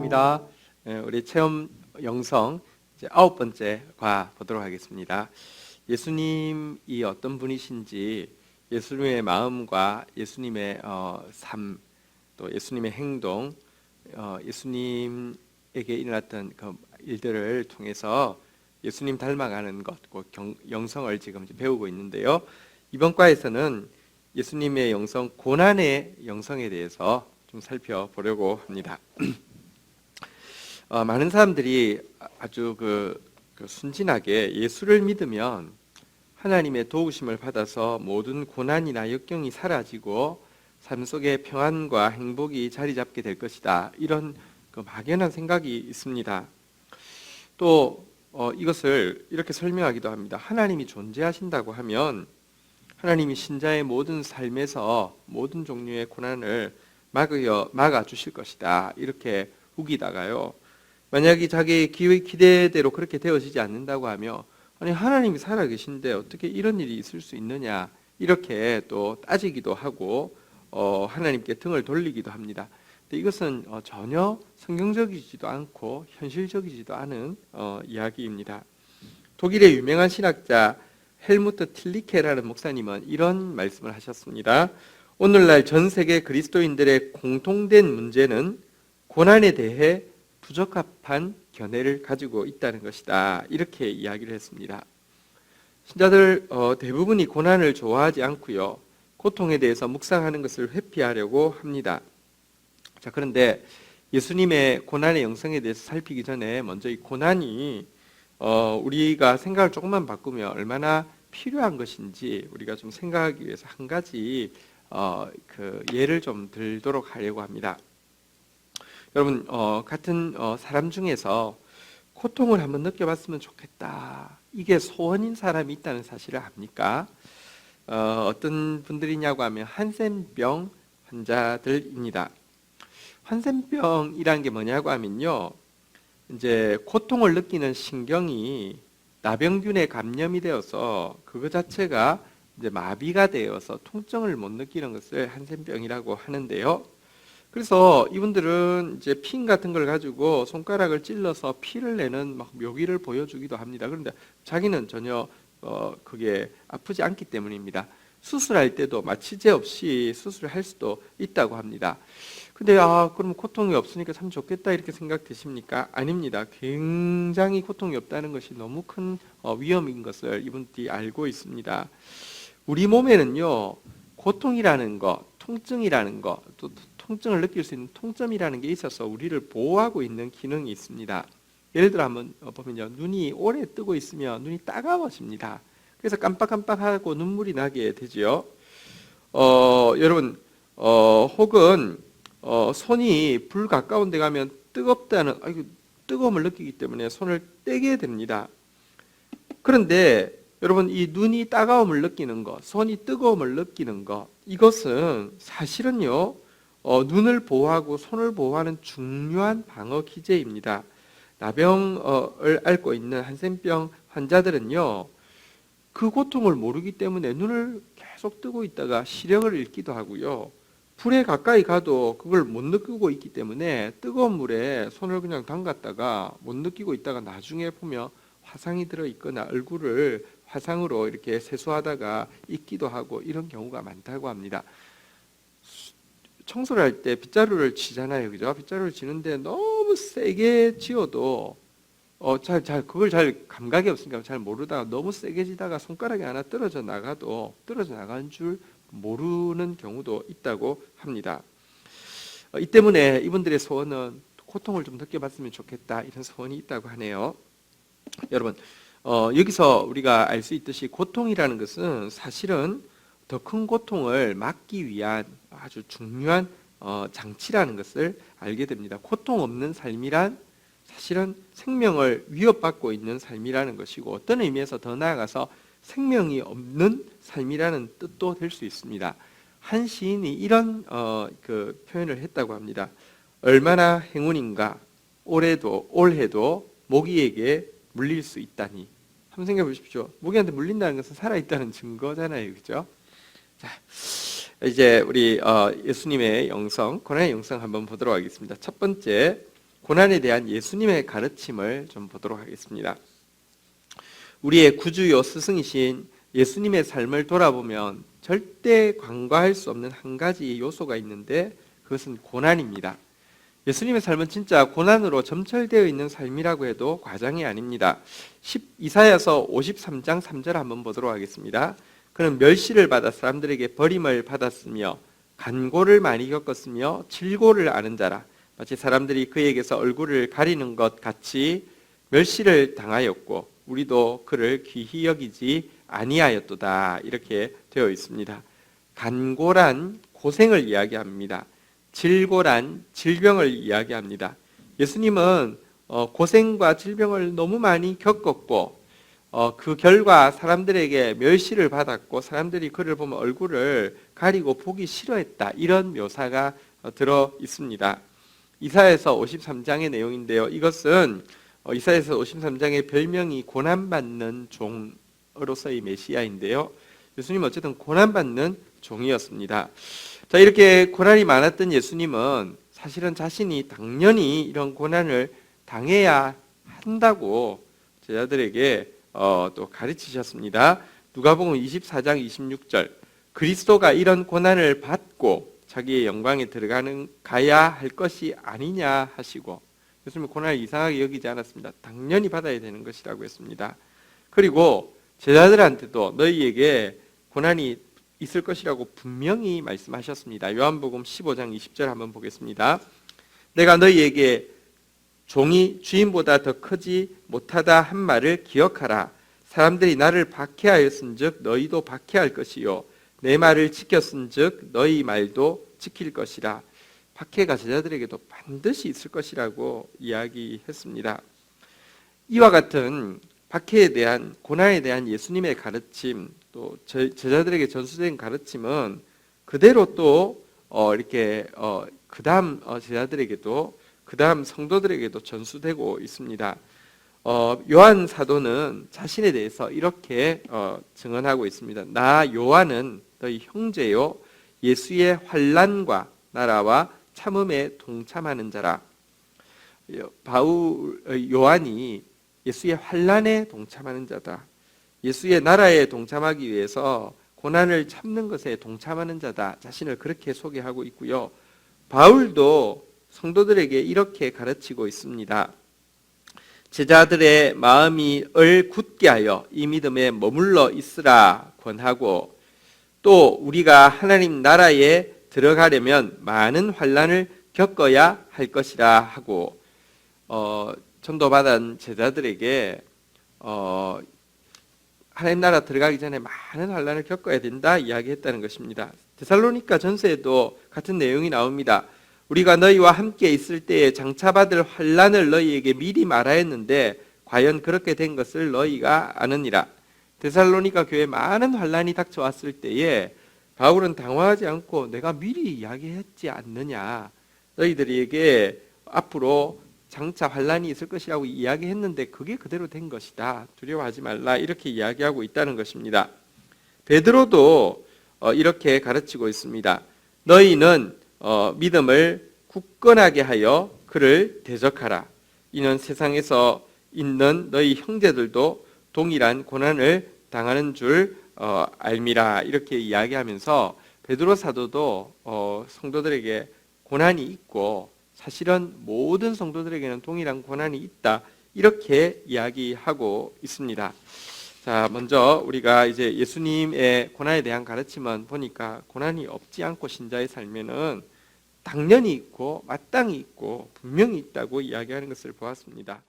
반갑습니다. 우리 체험 영성 이제 9번째 과 보도록 하겠습니다. 예수님이 어떤 분이신지, 예수님의 마음과 예수님의 삶, 또 예수님의 행동, 예수님에게 일어났던 그 일들을 통해서 예수님 닮아가는 것, 영성을 지금 배우고 있는데요. 이번 과에서는 예수님의 영성, 고난의 영성에 대해서 좀 살펴보려고 합니다. 많은 사람들이 아주 순진하게 예수를 믿으면 하나님의 도우심을 받아서 모든 고난이나 역경이 사라지고 삶 속에 평안과 행복이 자리 잡게 될 것이다, 이런 막연한 생각이 있습니다. 또 이것을 이렇게 설명하기도 합니다. 하나님이 존재하신다고 하면 하나님이 신자의 모든 삶에서 모든 종류의 고난을 막아주실 것이다, 이렇게 우기다가요, 만약에 자기의 기대대로 그렇게 되어지지 않는다고 하며, 아니 하나님이 살아계신데 어떻게 이런 일이 있을 수 있느냐, 이렇게 또 따지기도 하고 하나님께 등을 돌리기도 합니다. 근데 이것은 전혀 성경적이지도 않고 현실적이지도 않은 이야기입니다. 독일의 유명한 신학자 헬무트 틸리케라는 목사님은 이런 말씀을 하셨습니다. 오늘날 전 세계 그리스도인들의 공통된 문제는 고난에 대해 부적합한 견해를 가지고 있다는 것이다, 이렇게 이야기를 했습니다. 신자들 대부분이 고난을 좋아하지 않고요, 고통에 대해서 묵상하는 것을 회피하려고 합니다. 자, 그런데 예수님의 고난의 영성에 대해서 살피기 전에 먼저 이 고난이 우리가 생각을 조금만 바꾸면 얼마나 필요한 것인지 우리가 좀 생각하기 위해서 한 가지 예를 좀 들도록 하려고 합니다. 여러분, 같은 사람 중에서 고통을 한번 느껴봤으면 좋겠다, 이게 소원인 사람이 있다는 사실을 압니까? 어떤 분들이냐고 하면 한센병 환자들입니다. 한센병이라는 게 뭐냐고 하면요, 이제 고통을 느끼는 신경이 나병균에 감염이 되어서 그거 자체가 이제 마비가 되어서 통증을 못 느끼는 것을 한센병이라고 하는데요. 그래서 이분들은 이제 핀 같은 걸 가지고 손가락을 찔러서 피를 내는 막 묘기를 보여주기도 합니다. 그런데 자기는 전혀 그게 아프지 않기 때문입니다. 수술할 때도 마취제 없이 수술을 할 수도 있다고 합니다. 근데 그럼 고통이 없으니까 참 좋겠다, 이렇게 생각되십니까? 아닙니다. 굉장히 고통이 없다는 것이 너무 큰 위험인 것을 이분들이 알고 있습니다. 우리 몸에는요, 고통이라는 것, 통증이라는 것, 또 통증을 느낄 수 있는 통점이라는 게 있어서 우리를 보호하고 있는 기능이 있습니다. 예를 들어 한번 보면요, 눈이 오래 뜨고 있으면 눈이 따가워집니다. 그래서 깜빡깜빡하고 눈물이 나게 되지요. 여러분, 혹은 손이 불 가까운 데 가면 뜨거움을 느끼기 때문에 손을 떼게 됩니다. 그런데 여러분, 이 눈이 따가움을 느끼는 것, 손이 뜨거움을 느끼는 것, 이것은 사실은요, 눈을 보호하고 손을 보호하는 중요한 방어 기제입니다. 나병을 앓고 있는 한센병 환자들은요, 그 고통을 모르기 때문에 눈을 계속 뜨고 있다가 시력을 잃기도 하고요, 불에 가까이 가도 그걸 못 느끼고 있기 때문에 뜨거운 물에 손을 그냥 담갔다가 못 느끼고 있다가 나중에 보면 화상이 들어있거나 얼굴을 화상으로 이렇게 세수하다가 잊기도 하고, 이런 경우가 많다고 합니다. 청소를 할 때 빗자루를 치잖아요, 그죠? 빗자루를 치는데 너무 세게 치어도 그걸 잘 감각이 없으니까 잘 모르다가 너무 세게 치다가 손가락이 하나 떨어져 나간 줄 모르는 경우도 있다고 합니다. 이 때문에 이분들의 소원은 고통을 좀 느껴봤으면 좋겠다, 이런 소원이 있다고 하네요. 여러분, 여기서 우리가 알 수 있듯이 고통이라는 것은 사실은 더 큰 고통을 막기 위한 아주 중요한 장치라는 것을 알게 됩니다. 고통 없는 삶이란 사실은 생명을 위협받고 있는 삶이라는 것이고, 어떤 의미에서 더 나아가서 생명이 없는 삶이라는 뜻도 될 수 있습니다. 한 시인이 이런 표현을 했다고 합니다. 얼마나 행운인가, 올해도 모기에게 물릴 수 있다니. 한번 생각해 보십시오. 모기한테 물린다는 것은 살아있다는 증거잖아요, 그죠? 자, 이제 우리 예수님의 영성, 고난의 영성 한번 보도록 하겠습니다. 첫 번째, 고난에 대한 예수님의 가르침을 좀 보도록 하겠습니다. 우리의 구주요 스승이신 예수님의 삶을 돌아보면 절대 간과할 수 없는 한 가지 요소가 있는데 그것은 고난입니다. 예수님의 삶은 진짜 고난으로 점철되어 있는 삶이라고 해도 과장이 아닙니다. 이사야서 53장 3절 한번 보도록 하겠습니다. 그는 멸시를 받아 사람들에게 버림을 받았으며 간고를 많이 겪었으며 질고를 아는 자라. 마치 사람들이 그에게서 얼굴을 가리는 것 같이 멸시를 당하였고 우리도 그를 귀히 여기지 아니하였도다. 이렇게 되어 있습니다. 간고란 고생을 이야기합니다. 질고란 질병을 이야기합니다. 예수님은 고생과 질병을 너무 많이 겪었고 그 결과 사람들에게 멸시를 받았고 사람들이 그를 보면 얼굴을 가리고 보기 싫어했다. 이런 묘사가 들어 있습니다. 이사야서 53장의 내용인데요. 이것은 이사야서 53장의 별명이 고난받는 종으로서의 메시아인데요. 예수님은 어쨌든 고난받는 종이었습니다. 자, 이렇게 고난이 많았던 예수님은 사실은 자신이 당연히 이런 고난을 당해야 한다고 제자들에게 또 가르치셨습니다. 누가복음 24장 26절 그리스도가 이런 고난을 받고 자기의 영광에 가야 할 것이 아니냐 하시고 예수님은 고난을 이상하게 여기지 않았습니다. 당연히 받아야 되는 것이라고 했습니다. 그리고 제자들한테도 너희에게 고난이 있을 것이라고 분명히 말씀하셨습니다. 요한복음 15장 20절 한번 보겠습니다. 내가 너희에게 종이 주인보다 더 크지 못하다 한 말을 기억하라. 사람들이 나를 박해하였은즉 너희도 박해할 것이요 내 말을 지켰은즉 너희 말도 지킬 것이라. 박해가 제자들에게도 반드시 있을 것이라고 이야기했습니다. 이와 같은 박해에 대한 고난에 대한 예수님의 가르침 또 제자들에게 전수된 가르침은 그대로 또 이렇게 그다음 제자들에게도 그다음 성도들에게도 전수되고 있습니다. 요한 사도는 자신에 대해서 이렇게 증언하고 있습니다. 나 요한은 너희 형제요 예수의 환난과 나라와 참음에 동참하는 자라. 요한이 예수의 환난에 동참하는 자다. 예수의 나라에 동참하기 위해서 고난을 참는 것에 동참하는 자다. 자신을 그렇게 소개하고 있고요. 바울도 성도들에게 이렇게 가르치고 있습니다. 제자들의 마음이 굳게 하여 이 믿음에 머물러 있으라 권하고 또 우리가 하나님 나라에 들어가려면 많은 환난을 겪어야 할 것이라 하고 전도받은 제자들에게 하나님 나라 들어가기 전에 많은 환난을 겪어야 된다 이야기했다는 것입니다. 데살로니가 전서에도 같은 내용이 나옵니다. 우리가 너희와 함께 있을 때에 장차 받을 환난을 너희에게 미리 말하였는데 과연 그렇게 된 것을 너희가 아느니라. 데살로니가 교회에 많은 환난이 닥쳐왔을 때에 바울은 당황하지 않고 내가 미리 이야기했지 않느냐. 너희들에게 앞으로 장차 환난이 있을 것이라고 이야기했는데 그게 그대로 된 것이다. 두려워하지 말라. 이렇게 이야기하고 있다는 것입니다. 베드로도 이렇게 가르치고 있습니다. 너희는 믿음을 굳건하게 하여 그를 대적하라. 이는 세상에서 있는 너희 형제들도 동일한 고난을 당하는 줄 알미라. 이렇게 이야기하면서 베드로 사도도 성도들에게 고난이 있고 사실은 모든 성도들에게는 동일한 고난이 있다. 이렇게 이야기하고 있습니다. 자, 먼저 우리가 이제 예수님의 고난에 대한 가르침은 보니까 고난이 없지 않고 신자의 삶에는 당연히 있고 마땅히 있고 분명히 있다고 이야기하는 것을 보았습니다.